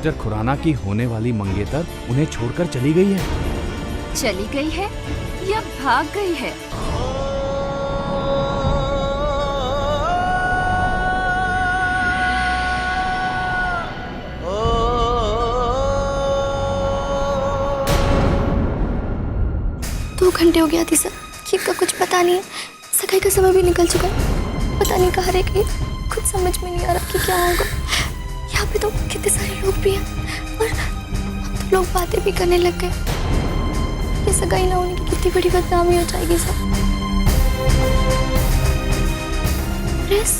Mister Khurana की होने वाली मंगेतर उन्हें छोड़कर चली गई है। चली गई है या भाग गई है? दो घंटे हो गया थी सर, गीत का कुछ पता नहीं है। सगाई का समय भी निकल चुका है, पता नहीं कहाँ रह गई। कुछ समझ में नहीं आ रहा कि क्या होगा। यहाँ पे तो कितने सारे लोग भी हैं और अब तो लोग बातें भी करने लग गए। ये सगाई ना होने की कितनी बड़ी बदनामी हो जाएगी सर। प्रेस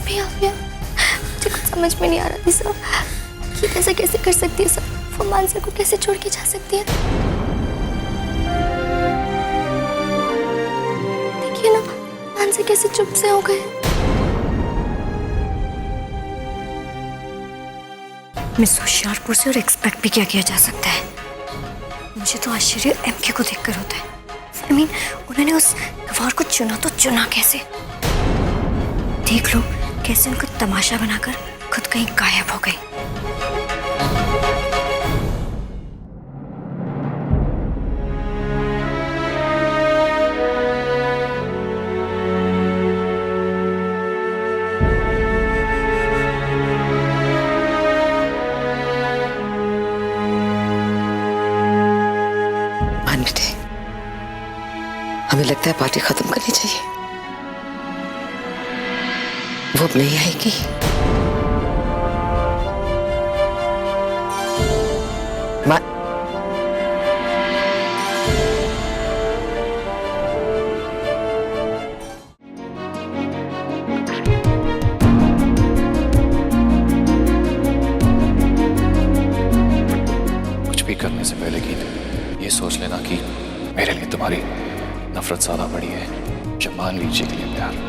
भी आ गया। मुझे कुछ समझ में नहीं आ रहा थी सर कि ऐसा कैसे कर सकती है सर। वो मानसर को कैसे छोड़ के जा सकती है। देखिए ना, मानसर कैसे चुप से हो गए। मिस होशियारपुर से और एक्सपेक्ट भी क्या किया जा सकता है। मुझे तो आश्चर्य एमके को देखकर होता है। I mean, उन्होंने उस गवार को चुना तो चुना कैसे? देख लो कैसे उनको तमाशा बनाकर खुद कहीं गायब हो गई। हमें लगता है पार्टी खत्म करनी चाहिए। वो अब नहीं आएगी। कुछ भी करने से पहले गीत ये सोच लेना कि मेरे लिए तुम्हारी नफरत ज्यादा बड़ी है जब मान लीजिए के लिए प्यार।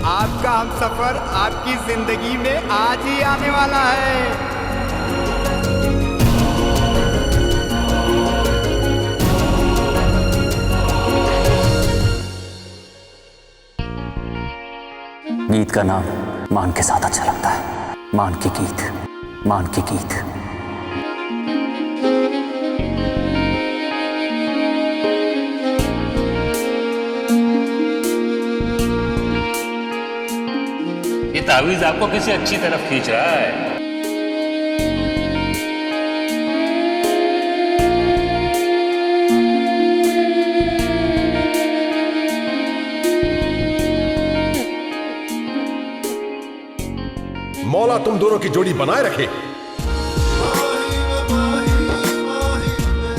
आपका हमसफर आपकी जिंदगी में आज ही आने वाला है। गीत का नाम मान के साथ अच्छा लगता है। मान की गीत, मान की गीत। ये तावीज आपको किसी अच्छी तरफ खींच रहा है। मौला तुम दोनों की जोड़ी बनाए रखे।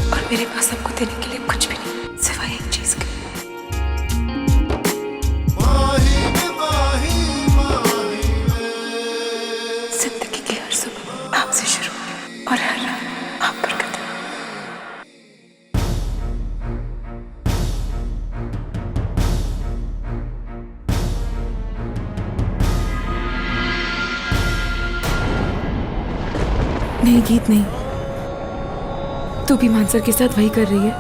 और मेरे पास आपको देने के लिए कुछ भी नहीं सिवाय एक चीज के। जिंदगी की हर सुबह आपसे शुरू और हर रात आप पर खत्म। नहीं गीत नहीं, तू भी मानसर के साथ वही कर रही है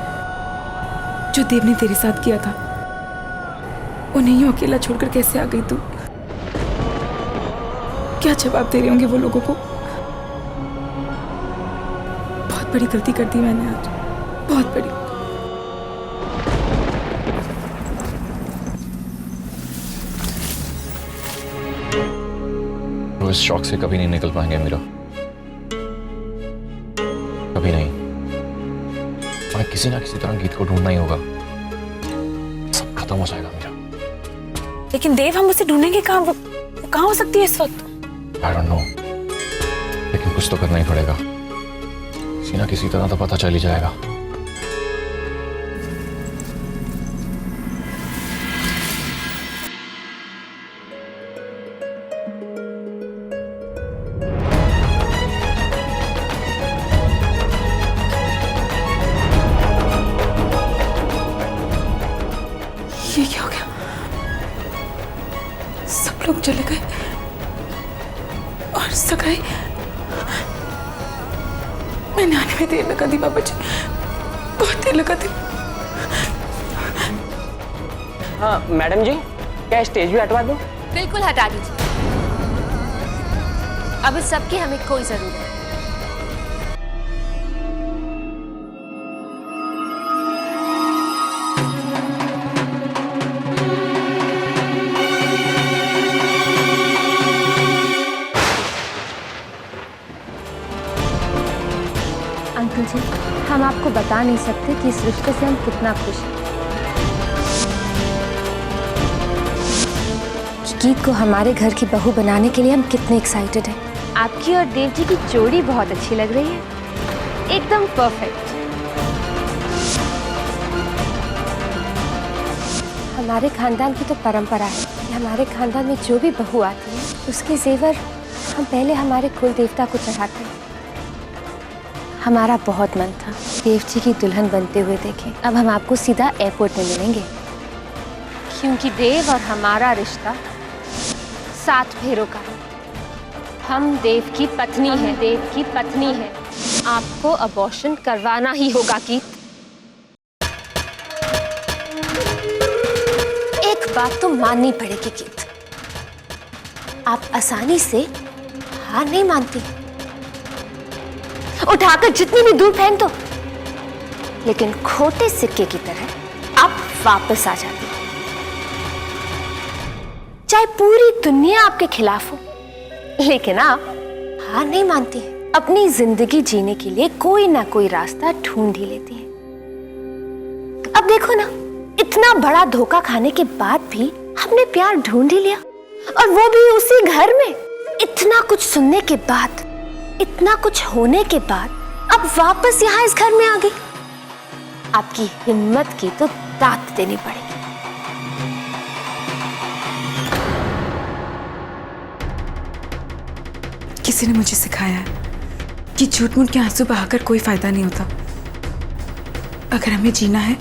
जो देव ने तेरे साथ किया था। उन्हें यूं अकेला छोड़कर कैसे आ गई तू? क्या जवाब दे रहे होंगे वो लोगों को? बहुत बड़ी गलती कर दी मैंने आज, बहुत बड़ी। वो इस शौक से कभी नहीं निकल पाएंगे मीरा, कभी नहीं। हमें किसी ना किसी तरह गीत को ढूंढना ही होगा। सब खत्म हो जाएगा मीरा। लेकिन देव, हम उसे ढूंढेंगे कहाँ? वो कहाँ हो सकती है इस वक्त? I don't know, लेकिन कुछ तो करना ही पड़ेगा। किसी ना किसी तरह तो पता चल ही जाएगा। लोग चले गए और सगाई मैंने आने में देर लगा दी बाबा जी, बहुत देर लगा दी। हाँ मैडम जी, क्या स्टेज भी हटवा दूं? बिल्कुल हटा दीजिए, अब इस सब की हमें कोई जरूरत नहीं। अंकल जी, हम आपको बता नहीं सकते कि इस रिश्ते से हम कितना खुश हैं। गीत को हमारे घर की बहू बनाने के लिए हम कितने एक्साइटेड हैं। आपकी और देव जी की जोड़ी बहुत अच्छी लग रही है, एकदम परफेक्ट। हमारे खानदान की तो परंपरा है कि हमारे खानदान में जो भी बहू आती है उसके जेवर हम पहले हमारे कुल देवता को चढ़ाते हैं। हमारा बहुत मन था देव जी की दुल्हन बनते हुए देखें। अब हम आपको सीधा एयरपोर्ट में मिलेंगे, क्योंकि देव और हमारा रिश्ता 7 फेरों का है। हम देव की पत्नी हैं, देव की पत्नी है। आपको अबॉर्शन करवाना ही होगा गीत। एक बात तो माननी पड़ेगी गीत, आप आसानी से हार नहीं मानती। उठाकर जितनी भी दूर फेंक दो, लेकिन खोटे सिक्के की तरह आप वापस आ जाती। चाहे पूरी दुनिया आपके खिलाफ हो, लेकिन आप हार नहीं मानती हैं। अपनी जिंदगी जीने के लिए कोई ना कोई रास्ता ढूंढ ही लेती हैं। अब देखो ना, इतना बड़ा धोखा खाने के बाद भी हमने प्यार ढूंढ ही लिया, और वो भी उसी घर में। इतना कुछ सुनने के बाद, इतना कुछ होने के बाद अब वापस यहाँ इस घर में आ गई। आपकी हिम्मत की तो दात देनी पड़ेगी। किसी ने मुझे सिखाया है कि झूठ मूठ के आंसू बहाकर कोई फायदा नहीं होता। अगर हमें जीना है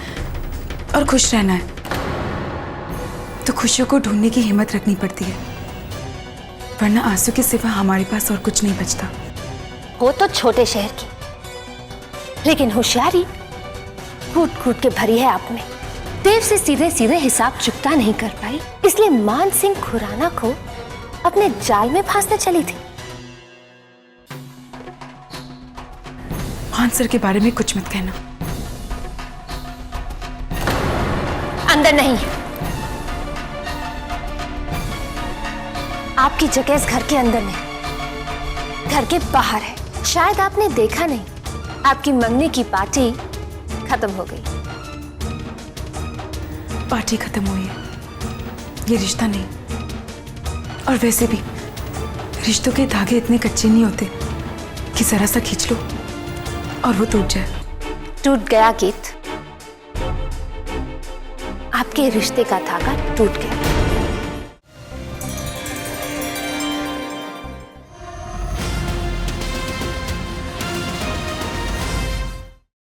और खुश रहना है तो खुशियों को ढूंढने की हिम्मत रखनी पड़ती है, वरना आंसू के सिवा हमारे पास और कुछ नहीं बचता। वो तो छोटे शहर की, लेकिन होशियारी कूट कूट के भरी है आप में। देव से सीधे सीधे हिसाब चुकता नहीं कर पाई, इसलिए मान सिंह खुराना को अपने जाल में फांसने चली थी। मान सर के बारे में कुछ मत कहना। अंदर नहीं, आपकी जगह इस घर के अंदर नहीं, घर के बाहर है। शायद आपने देखा नहीं, आपकी मंगनी की पार्टी खत्म हो गई। पार्टी खत्म हुई है, ये रिश्ता नहीं। और वैसे भी रिश्तों के धागे इतने कच्चे नहीं होते कि जरा सा खींच लो और वो टूट जाए। टूट गया गीत, आपके रिश्ते का धागा टूट गया।